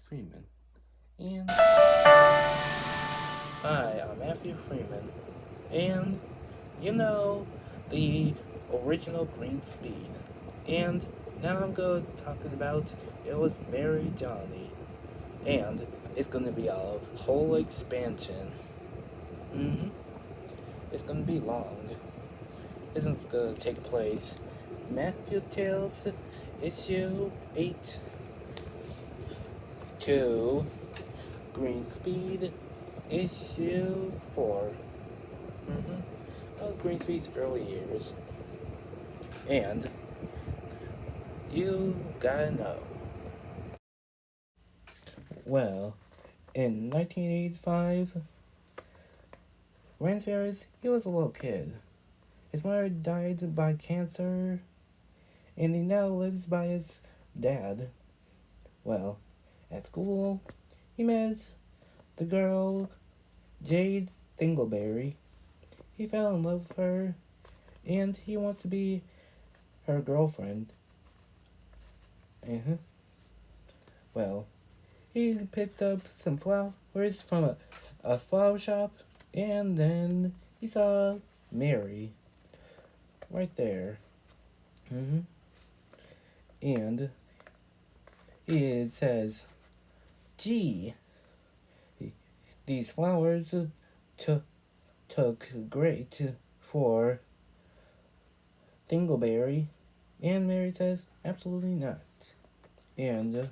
Freeman. And hi, I'm Matthew Freeman. And you know the original Green Speed. And now I'm going to talking about it was Mary Johnny. And it's going to be a whole expansion. hmm It's going to be long. This is going to take place Matthew Tales issue 8 to Green Speed issue 4. That was Green Speed's early years. And you gotta know. Well, in 1985, Rand Ferris, he was a little kid. His mother died by cancer, and he now lives by his dad. Well, at school, he met the girl, Jade Thingleberry. He fell in love with her, and he wants to be her girlfriend. Uh-huh. Well, he picked up some flowers from a flower shop, and then he saw Mary right there. hmm And it says, gee, these flowers took great for Dingleberry. And Mary says, absolutely not. And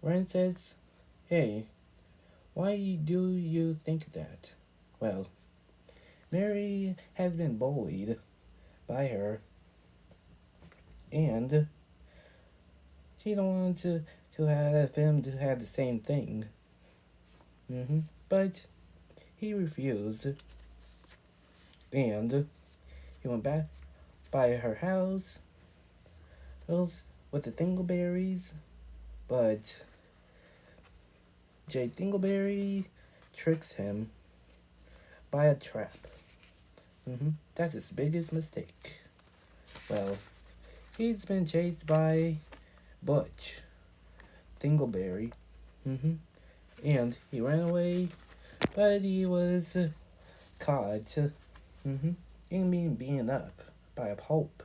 Ren says, hey, why do you think that? Well, Mary has been bullied by her, and she don't want to have him to have the same thing. But he refused, and he went back by her house with the Dingleberries, but Jay Dingleberry tricks him by a trap. That's his biggest mistake. Well, he's been chased by Butch Dingleberry, and he ran away, but he was caught in being beaten up by a Pope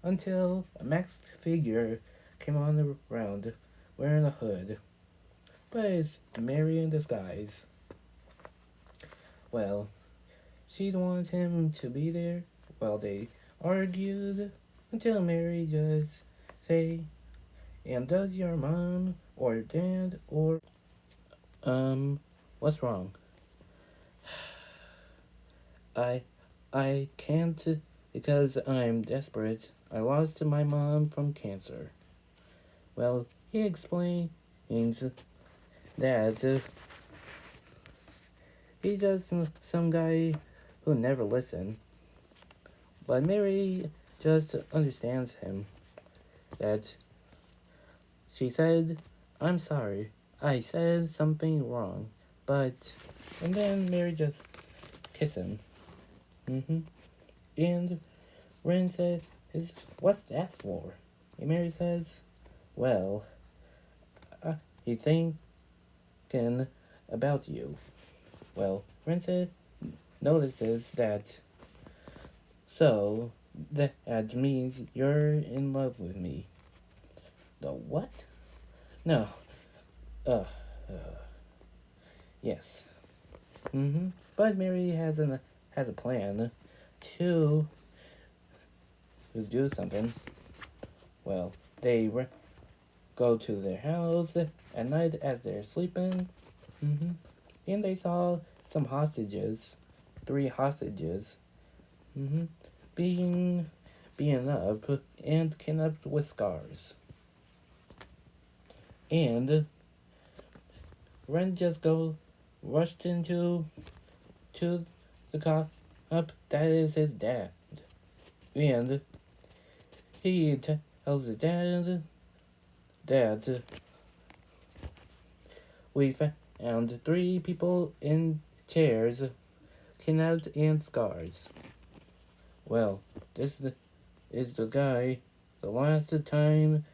until a masked figure came on the ground wearing a hood. But it's Mary in disguise. Well, she didn't want him to be there. Well, they argued until Mary just say, and does your mom or dad or what's wrong? I I can't because I'm desperate. I lost my mom from cancer. Well, he explains that he's just some guy who never listened. But Mary just understands him. That she said, I'm sorry. I said something wrong. But, and then Mary just kiss him. And Ren said, what's that for? And Mary says, well, he thinking about you. Well, Ren said, notices that, so that means you're in love with me. The what? No. Uh, yes. But Mary has a plan to do something. Well, they go to their house at night as they're sleeping. And they saw some hostages, 3 hostages, being up and kidnapped with scars. And Ren just rushed into the cop that is his dad. And he tells his dad that we found 3 people in chairs, kidnapped and scars. Well, this is the guy, the last time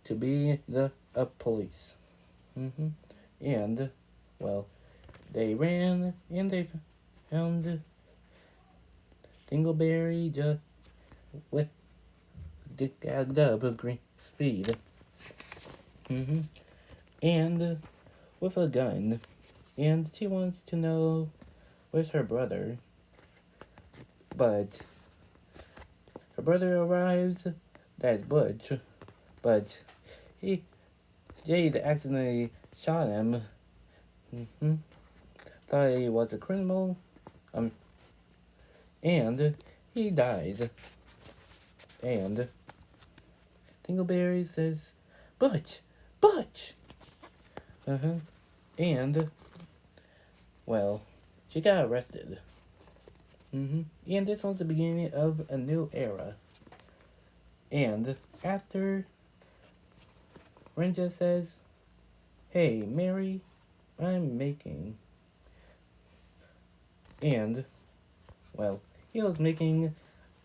to be the police. Mm-hmm. And, well, they ran and they found Dingleberry just with double green speed. Mm-hmm. And with a gun. And she wants to know where's her brother. But her brother arrives, that's Butch. But he Jade accidentally shot him. Mm-hmm. Thought he was a criminal. Um, and he dies. And Dingleberry says, Butch! Butch! Uh-huh. And, well, she got arrested. Mm-hmm. And this was the beginning of a new era. And after Renja says, Hey, Mary, I'm making. And, well, he was making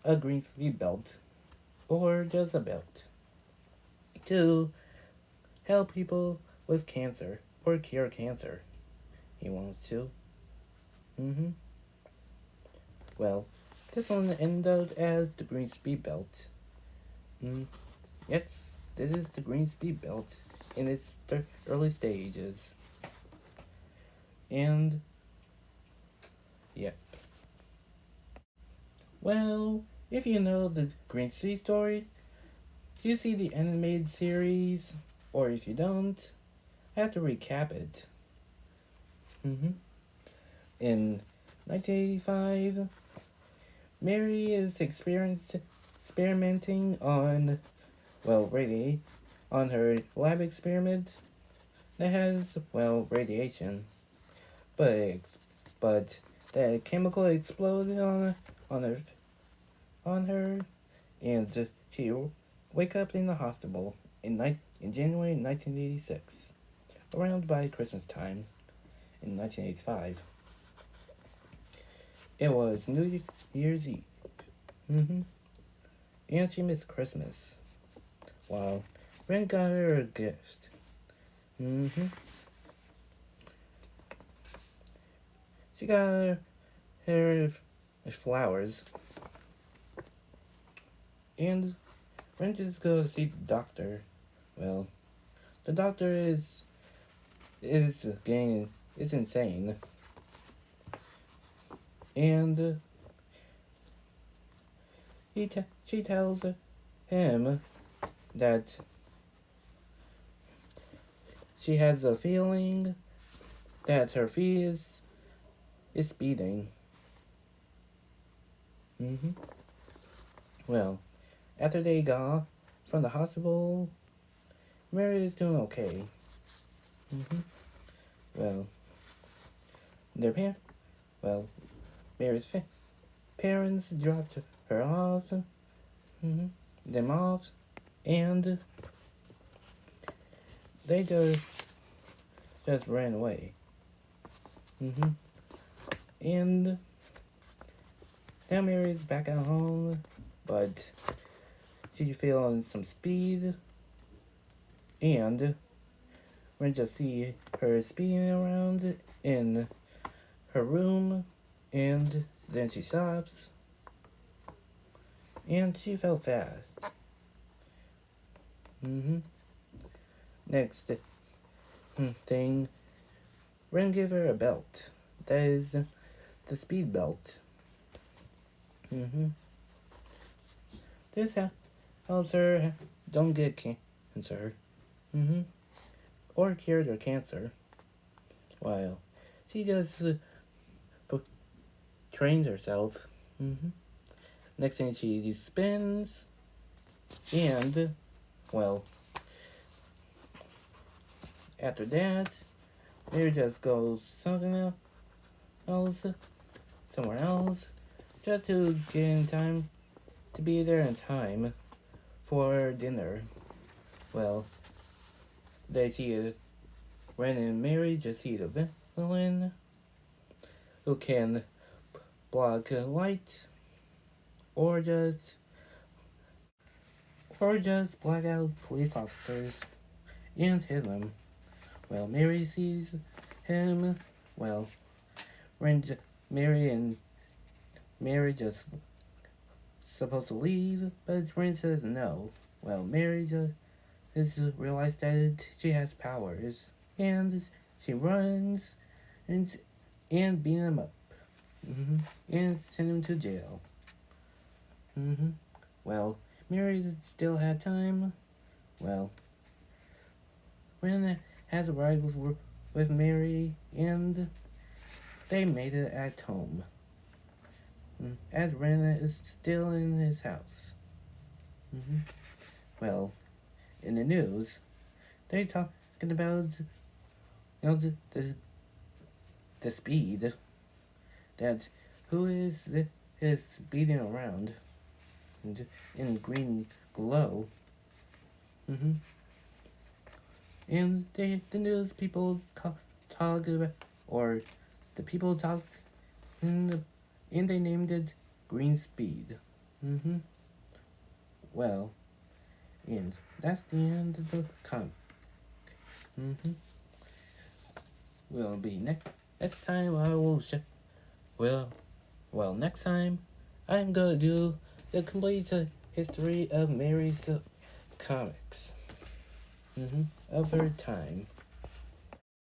a green sleeve belt. Or just a belt. To help people with cancer. Or cure cancer. He wants to. Mm-hmm. Well, this one ended up as the green speed belt. Yes, this is the green speed belt in its early stages. And, yeah. Well, if you know the green speed story, you see the animated series, or if you don't, I have to recap it. Mm-hmm. In 1985, Mary is experimenting on, well, on her lab experiment that has, well, radiation. But but the chemical exploded on her on her, and she wake up in the hospital in January 1986, around by Christmas time in 1985. It was New Year's Eve. Mm-hmm. And she missed Christmas. Wow. Ren got her a gift. Mm-hmm. She got her flowers. And Ren just go to see the doctor. Well, the doctor is insane. And she tells him that she has a feeling that her feet is beating. Mm-hmm. Well, after they got from the hospital, Mary is doing okay. Mm-hmm. Well, their well, Mary's parents dropped her off, mm-hmm, them off, and they just ran away. Mm-hmm. And now Mary's back at home, but she's feeling some speed, and we're just see her speeding around in her room, and then she stops, and she fell fast. Mm-hmm. Next thing, Ren gave her a belt. That is the speed belt. Mm-hmm. This helps her don't get cancer. Mm-hmm. Or cure their cancer. While she just trains herself. Mm-hmm. Next thing she spins, and, well, after that, Mary just goes something else, somewhere else, just to get in time, to be there in time for dinner. Well, they see Ren and Mary just see the villain who can block light or just black out police officers and hit them. Well, Mary sees him. Well, when Mary just supposed to leave, but Ren says no. Well, Mary just realized that she has powers, and she runs and beat him up, and send him to jail. Well, Mary still had time. Well, Ren has arrived with Mary, and they made it at home. As Ren is still in his house. Well, in the news, they're talking about the speed that who is speeding around in green glow. And the news people talk about, or the people talk, and they named it Green Speed. Well, and that's the end of the comic. Will be next time I will next time I'm gonna do the complete history of Mary's comics. Of her time.